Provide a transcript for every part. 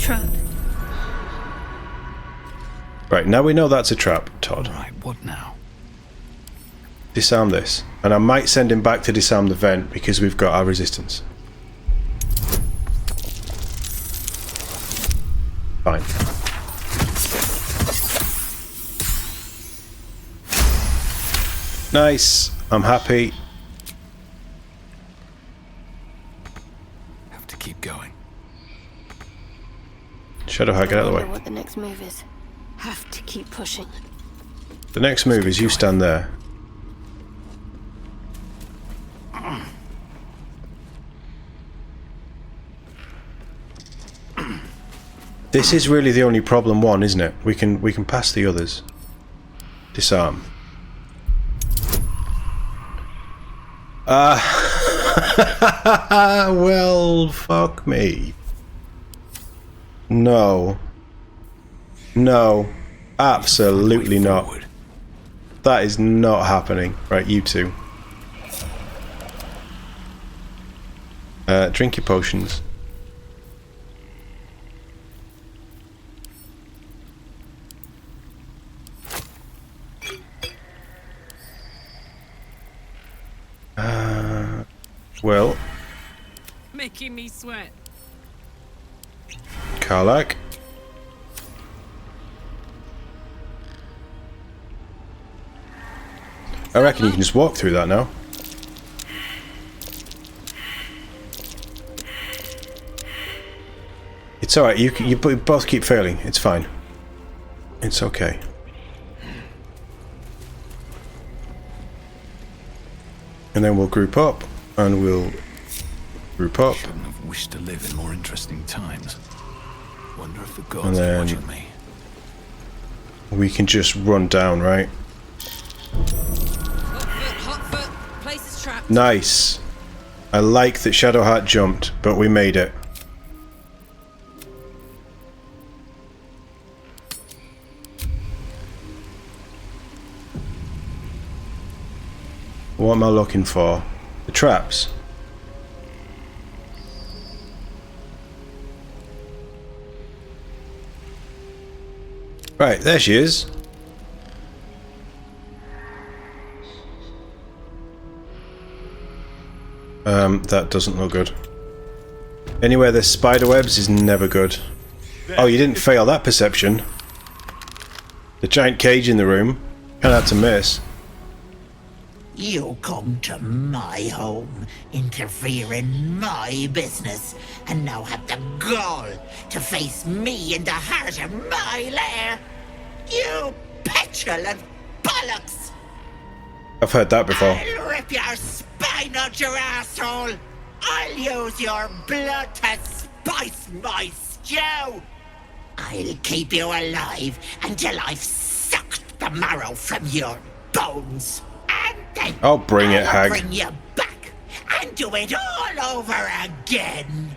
trap. Right, now we know that's a trap, Todd. Right, what now? Disarm this. And I might send him back to disarm the vent because we've got our resistance. Fine. Nice. I'm happy. Have to keep going. Shadowheart, get out of the way. What the next move is. Have to keep pushing. The next move is you stand there. This is really the only problem one, isn't it? We can pass the others. Disarm. Well, fuck me. No. No. Absolutely not. That is not happening. Right, you two. Drink your potions. Well. Making me sweat. Karlak. I reckon you can just walk through that now. It's alright, you both keep failing. It's fine. It's okay. And then we'll group up, and we'll group up. Shouldn't have wished to live in more interesting times. Wonder if the And gods are then watching me. we can just run down, right? Hot foot. Place is trapped. Nice. I like that Shadowheart jumped, but we made it. What am I looking for? The traps. Right, there she is. That doesn't look good. Anywhere there's spider webs is never good. Oh, you didn't fail that perception. The giant cage in the room. Kinda had to miss. You come to my home, interfere in my business, and now have the gall to face me in the heart of my lair. You petulant bollocks! I've heard that before. I'll rip your spine out your asshole! I'll use your blood to spice my stew! I'll keep you alive until I've sucked the marrow from your bones. And then I'll bring it, I'll hag. bring you back and do it all over again.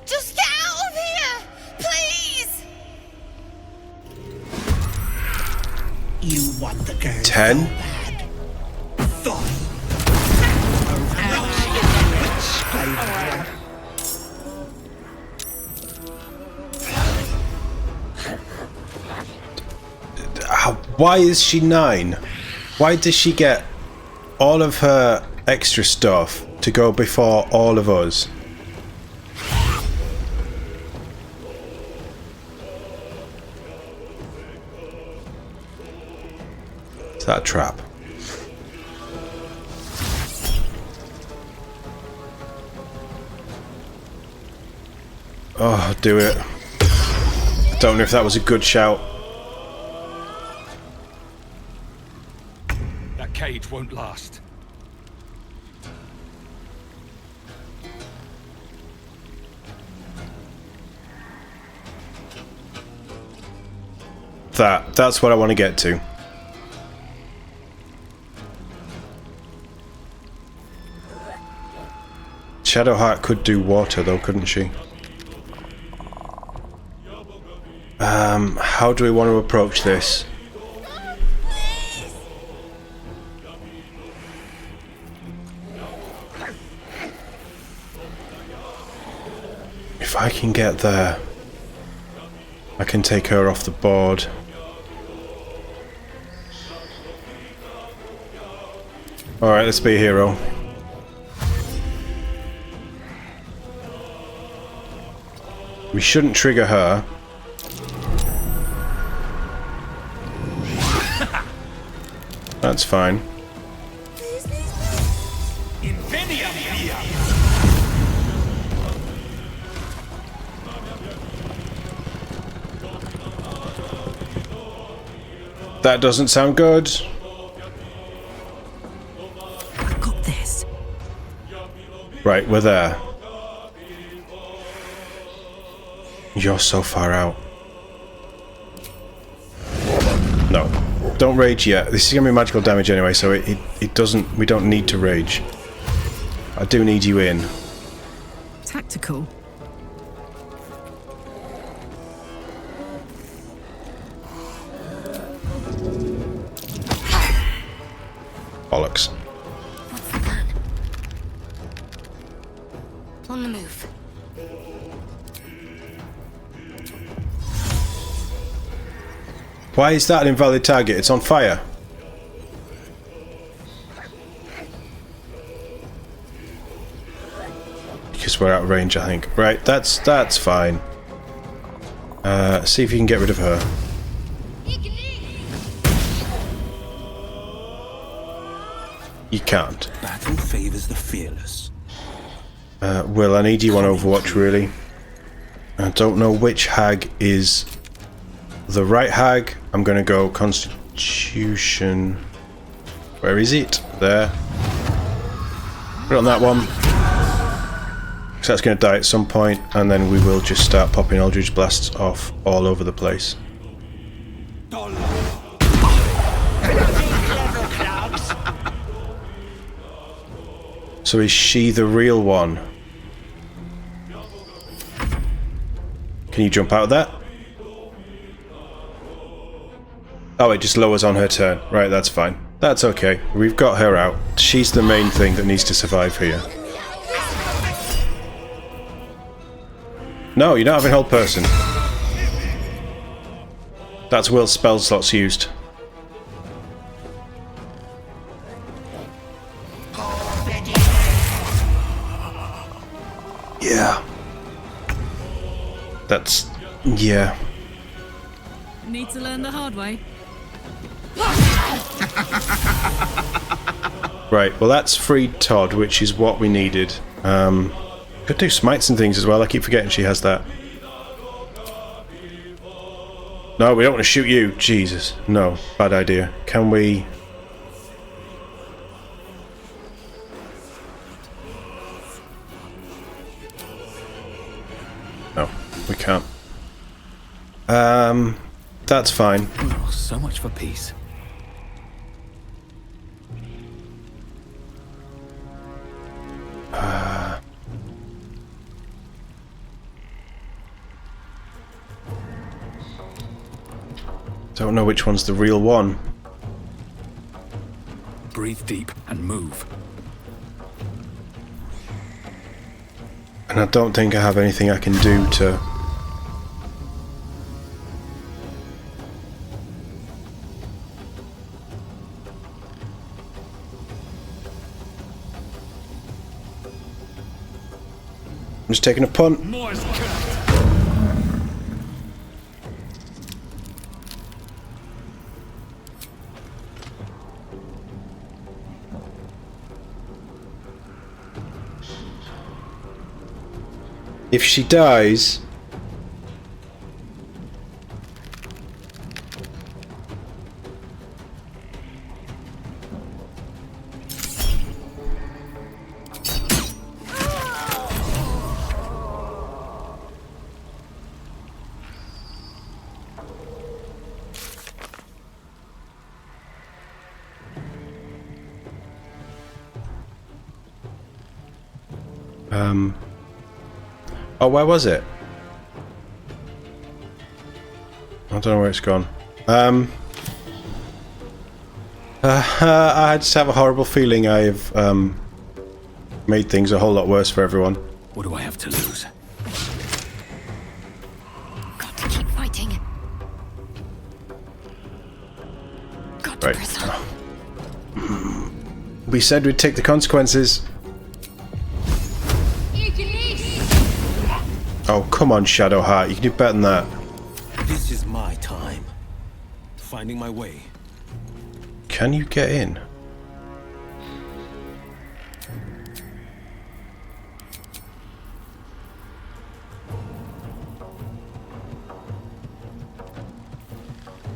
Just get out of here, please. You want the girl 10? so bad. Fine. Why is she 9? Why does she get all of her extra stuff to go before all of us? Is that a trap? Oh, do it. I don't know if that was a good shout. That cage won't last. That's what I want to get to. Shadowheart could do water though, couldn't she? How do we want to approach this? If I can get there. I can take her off the board. Alright, let's be a hero. We shouldn't trigger her. That's fine. That doesn't sound good. I've got this. Right, we're there. You're so far out. No. Don't rage yet. This is gonna be magical damage anyway, so it doesn't... We don't need to rage. I do need you in. Tactical. Bollocks. What's the plan? On the move. Why is that an invalid target? It's on fire. Because we're out of range, I think. Right, that's fine. See if you can get rid of her. You can't. Battle favors the fearless. Will, I need you on Overwatch, really. I don't know which hag is the right hag. I'm going to go Constitution. Where is it? There. Put it on that one. So that's going to die at some point, and then we will just start popping Eldritch Blasts off all over the place. So is she the real one? Can you jump out of that? Oh, it just lowers on her turn. Right, that's fine. That's okay. We've got her out. She's the main thing that needs to survive here. No, you're not having whole person. That's Will's spell slots used. Yeah. That's... yeah. Need to learn the hard way. Right, well that's freed TOD, which is what we needed. Could do smites and things as well, I keep forgetting she has that. No, we don't want to shoot you. Jesus. No, bad idea. Can we... No, we can't. That's fine. Oh, so much for peace. Don't know which one's the real one. Breathe deep and move. And I don't think I have anything I can do to... I'm just taking a punt. If she dies... Oh, where was it? I don't know where it's gone. I just have a horrible feeling I've made things a whole lot worse for everyone. What do I have to lose? Got to keep fighting. Right. We said we'd take the consequences. Oh, come on, Shadowheart. You can do better than that. This is my time. Finding my way. Can you get in?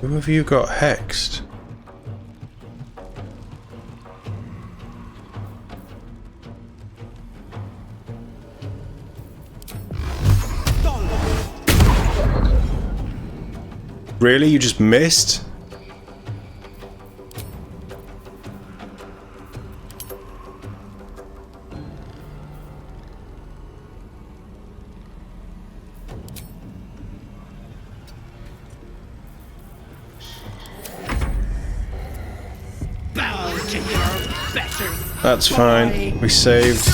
Who have you got hexed? Really? You just missed? Bow to your betters. That's fine. We saved.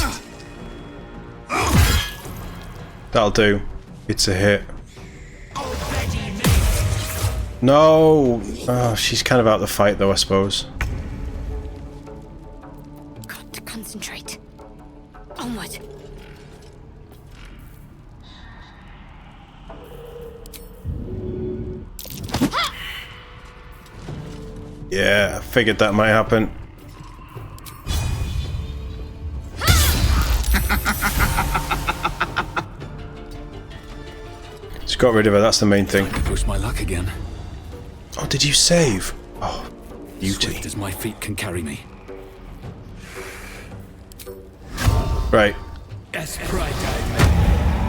That'll do. It's a hit. No! Oh, she's kind of out of the fight though, I suppose. Got to concentrate. Onward. Yeah, I figured that might happen. Just got rid of her, that's the main thing. Time to push my luck again. Oh, did you save? Oh, beauty. Swift as my feet can carry me. Right.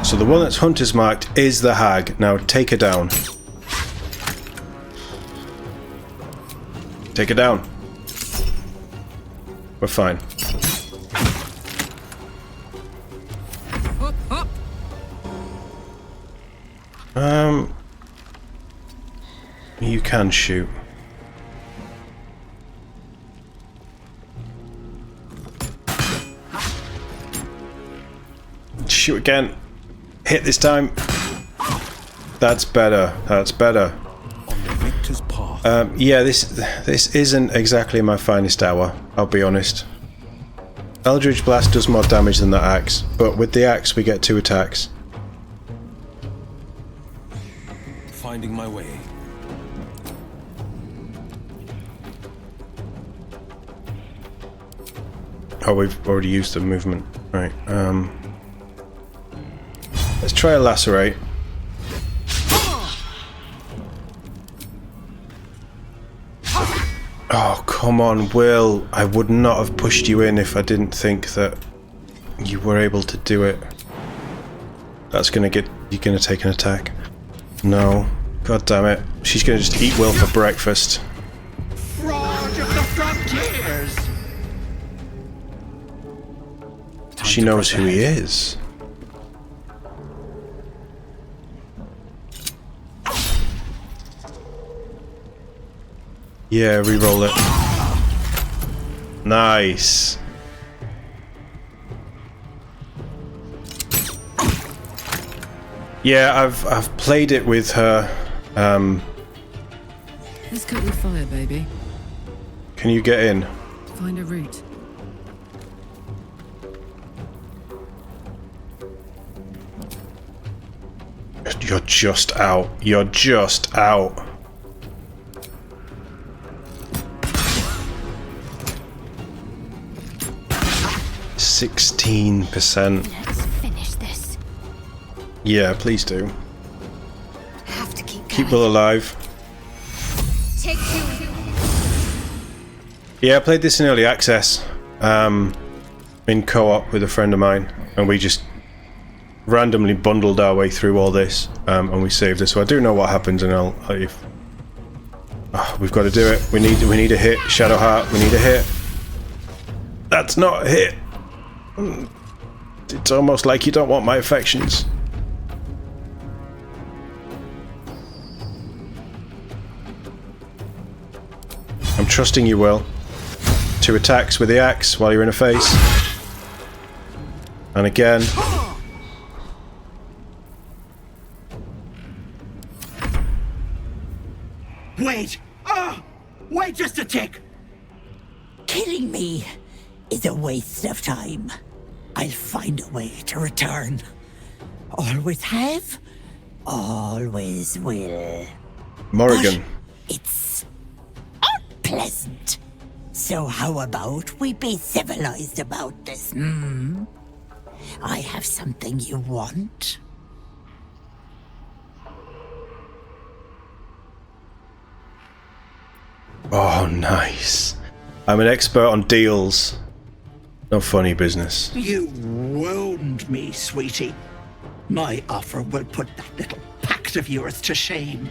So the one that's hunter's marked is the hag. Now take her down. Take her down. We're fine. You can shoot. Shoot again. Hit this time. That's better. That's better. On the victor's path. Yeah, this isn't exactly my finest hour, I'll be honest. Eldritch Blast does more damage than the axe, but with the axe we get 2 attacks. Finding my way. Oh, we've already used the movement. Right, let's try a lacerate. Oh, come on, Will. I would not have pushed you in if I didn't think that you were able to do it. That's gonna get... You're gonna take an attack. No. God damn it. She's gonna just eat Will for breakfast. Fraud of the frontiers. She knows who he is. Yeah, re-roll it. Nice. Yeah, I've played it with her. Let's cook with fire, baby. Can you get in? Find a route. You're just out. You're just out. %. Let's finish this. Yeah, please do. Have to keep Keep Will alive. Take 2. Yeah, I played this in early access, in co-op with a friend of mine, and we just randomly bundled our way through all this, and we saved it. So I do know what happens, and we've got to do it. We need a hit, Shadowheart. We need a hit. That's not a hit. It's almost like you don't want my affections. I'm trusting you, Will. 2 attacks with the axe while you're in a face. And again. Wait! Ah! Wait just a tick! Killing me is a waste of time. I'll find a way to return. Always have, always will. Morrigan. But it's unpleasant. So how about we be civilized about this, I have something you want. Oh, nice. I'm an expert on deals. No funny business. You wound me, sweetie. My offer will put that little pact of yours to shame.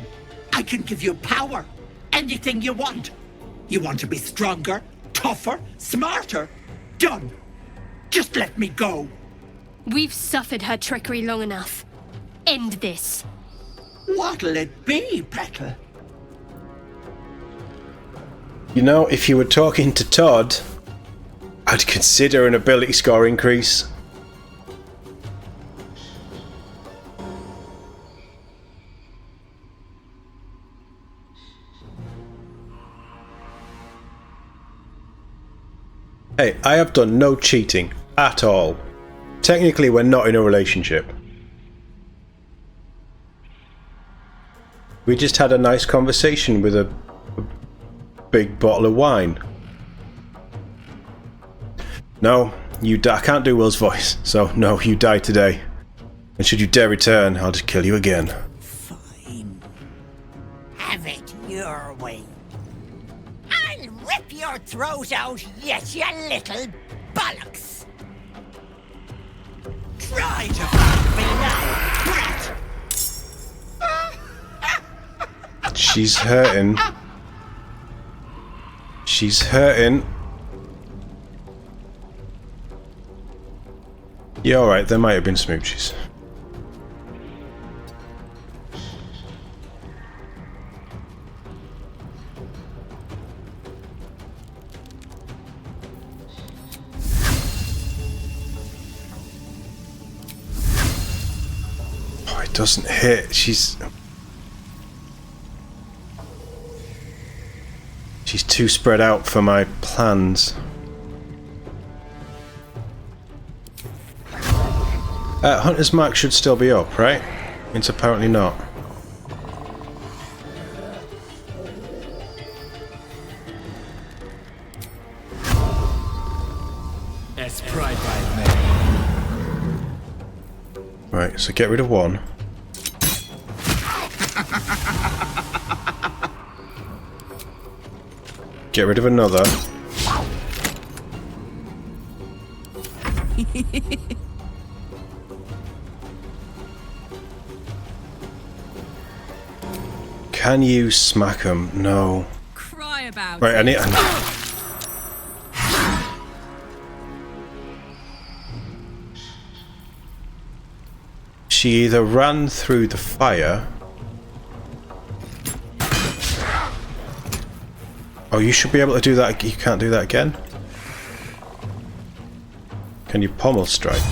I can give you power. Anything you want. You want to be stronger, tougher, smarter? Done. Just let me go. We've suffered her trickery long enough. End this. What'll it be, Petal? You know, if you were talking to Todd, I'd consider an ability score increase. Hey, I have done no cheating at all. Technically, we're not in a relationship. We just had a nice conversation with a big bottle of wine. No, you I can't do Will's voice, so no, you die today. And should you dare return, I'll just kill you again. Fine. Have it your way. I'll rip your throat out, yet you little bollocks. Try to find me now, brat. She's hurting. She's hurting. Yeah, alright, there might have been smooches. Oh, it doesn't hit. She's too spread out for my plans. Hunter's Mark should still be up, right? It's apparently not. As pride by man. Right, so get rid of one. Get rid of another. Can you smack him? No. Cry about Right, I need. She either ran through the fire. Oh, you should be able to do that. You can't do that again? Can you pommel strike?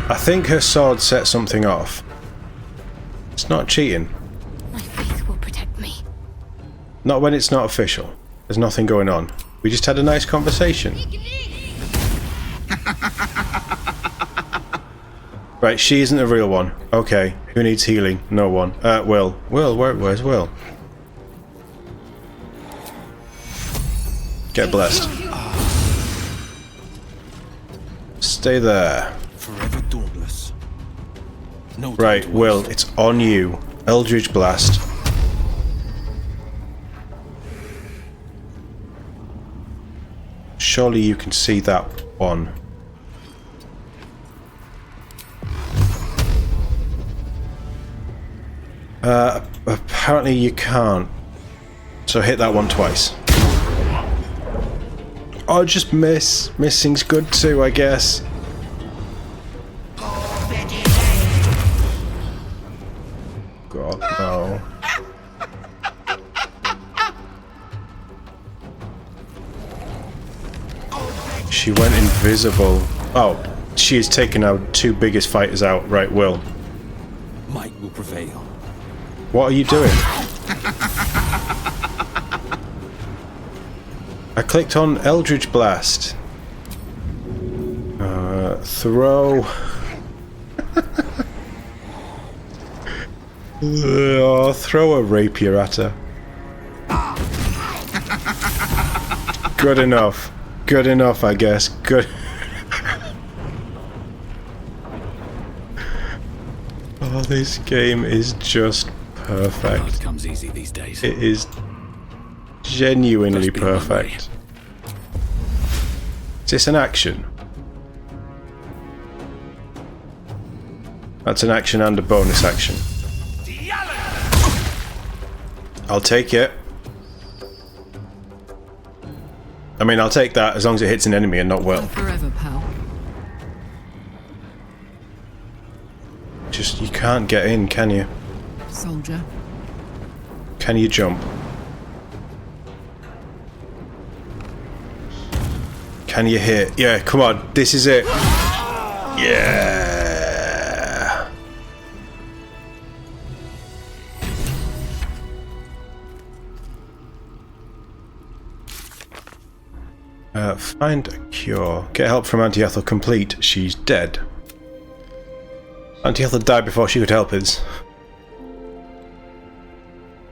I think her sword set something off. It's not cheating. My faith will protect me. Not when it's not official. There's nothing going on. We just had a nice conversation. Right, she isn't the real one. Okay, who needs healing? No one. Will. Will, where's Will? Get blessed. Stay there. Forever dauntless. No time Right, to Will, waste. it's on you. Eldritch Blast. Surely you can see that one. Apparently you can't. So hit that one twice. Oh, just miss. Missing's good too, I guess. God, no. She went invisible. Oh, She has taken our two biggest fighters out. Right, Will. Might will prevail. What are you doing? I clicked on Eldritch Blast. Throw. Oh, throw a rapier at her. Good enough. Good enough, I guess. Good. Oh, this game is just perfect. Blood comes easy these days. It is genuinely Must be one perfect. Is this an action? That's an action and a bonus action. I'll take it. I mean, I'll take that as long as it hits an enemy and not Will. Forever, pal. Just, you can't get in, can you? Soldier. Can you jump? Can you hit? Yeah, come on, this is it. Yeah. Find a cure. Get help from Auntie Ethel. Complete. She's dead. Auntie Ethel died before she could help us.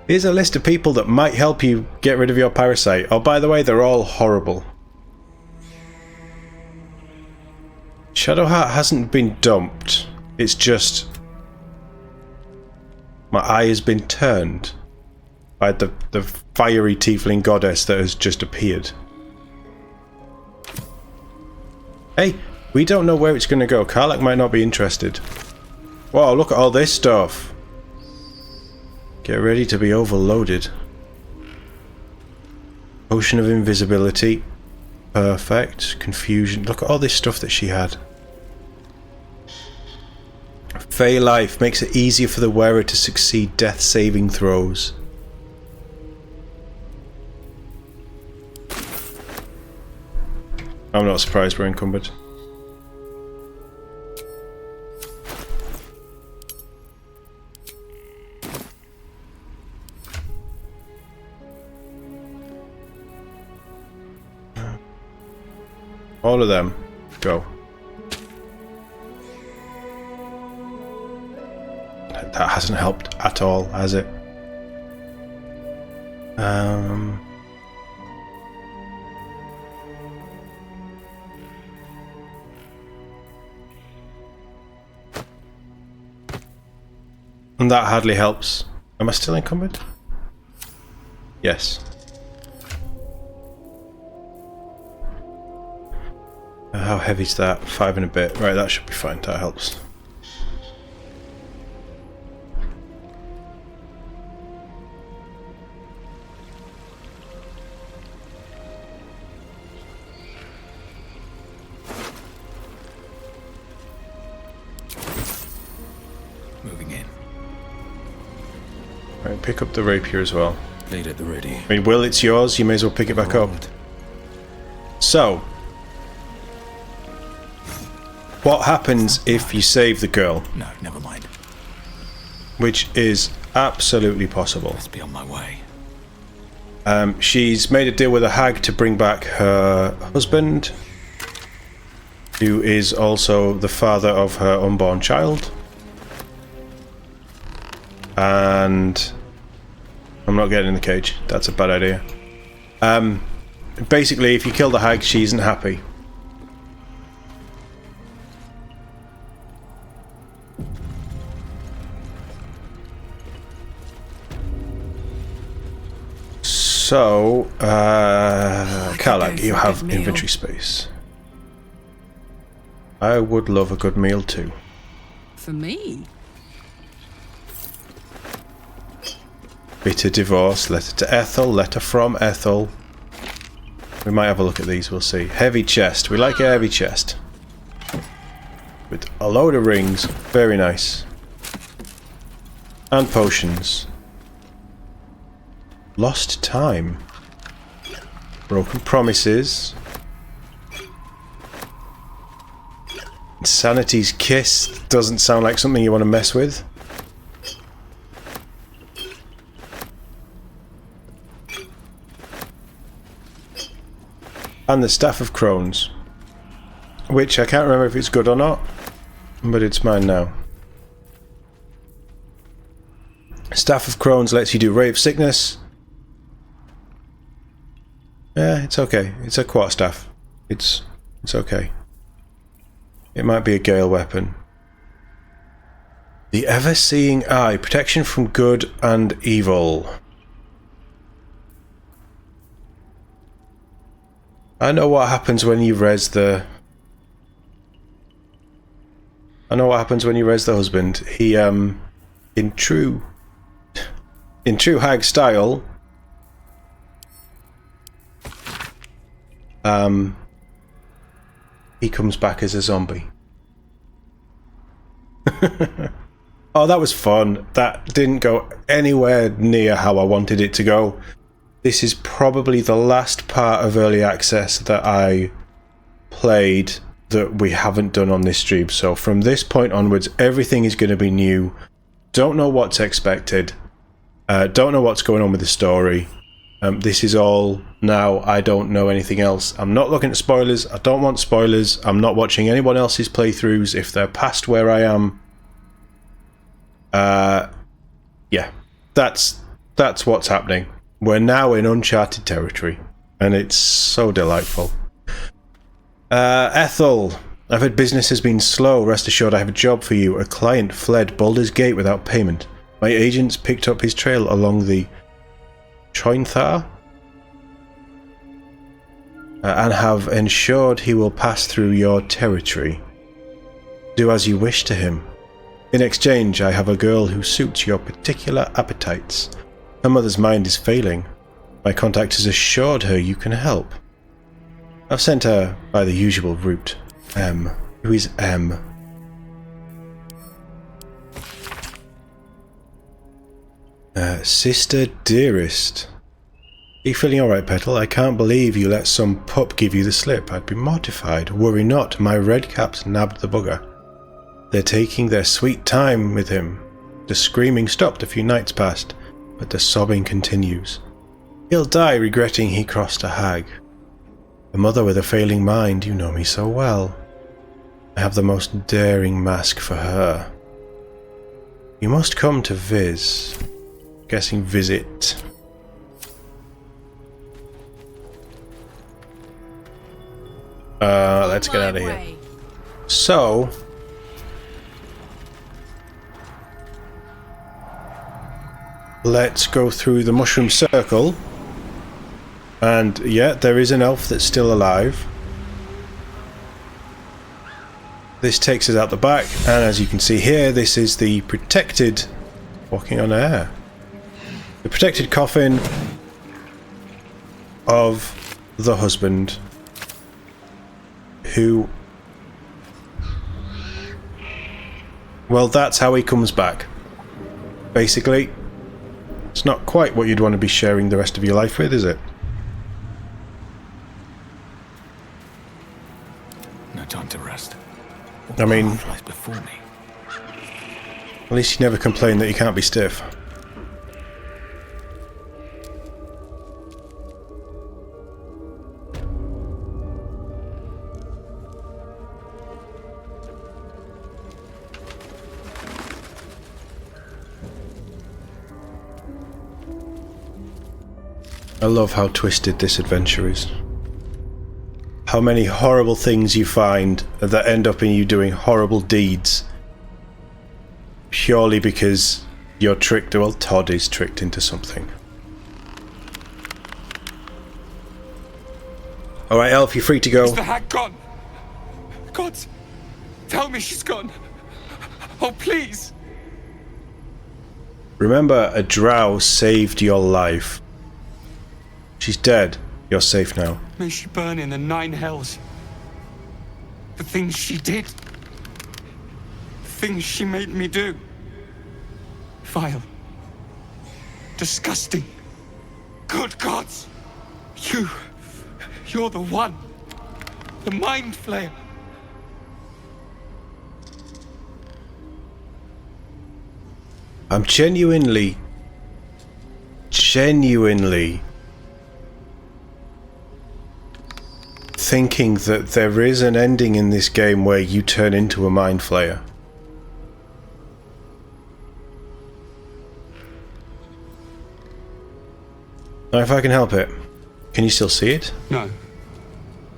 Here's a list of people that might help you get rid of your parasite. Oh, by the way, they're all horrible. Shadowheart hasn't been dumped. It's just... my eye has been turned by the fiery tiefling goddess that has just appeared. Hey, we don't know where it's going to go. Karlach might not be interested. Whoa, look at all this stuff. Get ready to be overloaded. Potion of invisibility. Perfect. Confusion. Look at all this stuff that she had. Fey life makes it easier for the wearer to succeed death saving throws. I'm not surprised we're encumbered. All of them. Go. That hasn't helped at all, has it? And that hardly helps. Am I still encumbered? Yes. How heavy's that? 5 and a bit. Right, that should be fine. That helps. Moving in. Right, pick up the rapier as well. Blade at the ready. I mean, Will, it's yours. You may as well pick it back up. So, what happens if you save the girl? No, never mind. Which is absolutely possible. Let's be on my way. She's made a deal with a hag to bring back her husband, who is also the father of her unborn child. And I'm not getting in the cage. That's a bad idea. Basically, if you kill the hag, she isn't happy. So, Karlach, you have inventory space. I would love a good meal too. For me? Bitter divorce, letter to Ethel, letter from Ethel. We might have a look at these, we'll see. Heavy chest, we like a heavy chest. With a load of rings, very nice. And potions. Lost time. Broken promises. Sanity's kiss doesn't sound like something you want to mess with. And the Staff of Crones, which I can't remember if it's good or not, but it's mine now. Staff of Crones lets you do Ray of Sickness. Yeah, it's okay. It's a quarterstaff. It's okay. It might be a Gale weapon. The Ever-Seeing Eye. Protection from good and evil. I know what happens when you res the... I know what happens when you res the husband. He, in true hag style, he comes back as a zombie. Oh, that was fun. That didn't go anywhere near how I wanted it to go. This is probably the last part of early access that I played that we haven't done on this stream. So from this point onwards, everything is going to be new. Don't know what's expected. Don't know what's going on with the story. This is all now. I don't know anything else. I'm not looking at spoilers. I don't want spoilers. I'm not watching anyone else's playthroughs if they're past where I am. Yeah, that's what's happening. We're now in uncharted territory, and it's so delightful. Ethel, I've heard business has been slow. Rest assured I have a job for you. A client fled Baldur's Gate without payment. My agents picked up his trail along the Trointhar and have ensured he will pass through your territory. Do as you wish to him. In exchange, I have a girl who suits your particular appetites. Her mother's mind is failing. My contact has assured her you can help. I've sent her by the usual route. M. Who is M? Sister Dearest. Are you feeling alright, Petal? I can't believe you let some pup give you the slip. I'd be mortified. Worry not, my redcaps nabbed the bugger. They're taking their sweet time with him. The screaming stopped a few nights past, but the sobbing continues. He'll die regretting he crossed a hag. A mother with a failing mind, you know me so well. I have the most daring mask for her. You must come to Viz. Guessing visit. Let's get out of here. So... let's go through the mushroom circle. And yeah, there is an elf that's still alive. This takes us out the back, and as you can see here, this is the protected... walking on air. The protected coffin of the husband who... well, that's how he comes back. Basically, it's not quite what you'd want to be sharing the rest of your life with, is it? No time to rest. I mean, Lies before me. at least you never complain that you can't be stiff. I love how twisted this adventure is. How many horrible things you find that end up in you doing horrible deeds purely because you're tricked, well, Todd is tricked into something. Alright, Elf, you're free to go. Is the hag gone? God, tell me she's gone. Oh, please. Remember, a drow saved your life. She's dead. You're safe now. May she burn in the 9 hells. The things she did. The things she made me do. Vile. Disgusting. Good gods. You're the one. The mind flayer. I'm genuinely thinking that there is an ending in this game where you turn into a mind flayer. Now, if I can help it, can you still see it? No.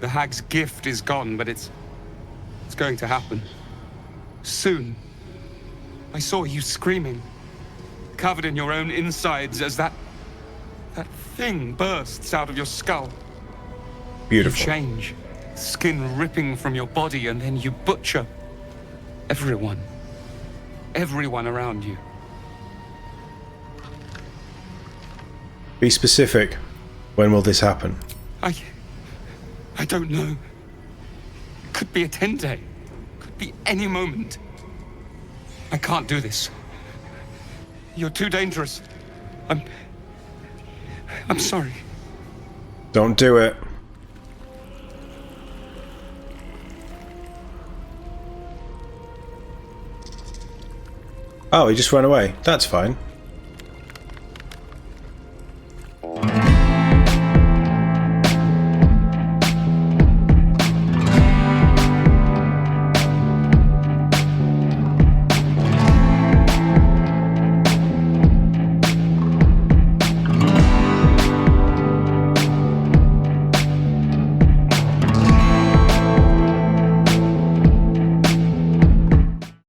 The hag's gift is gone, but it's going to happen. Soon. I saw you screaming, covered in your own insides as that thing bursts out of your skull. Beautiful. You change, skin ripping from your body, and then you butcher everyone around you. Be specific. When will this happen? I don't know. Could be a 10-day. Could be any moment. I can't do this. You're too dangerous. I'm sorry. Don't do it. Oh, he just ran away. That's fine.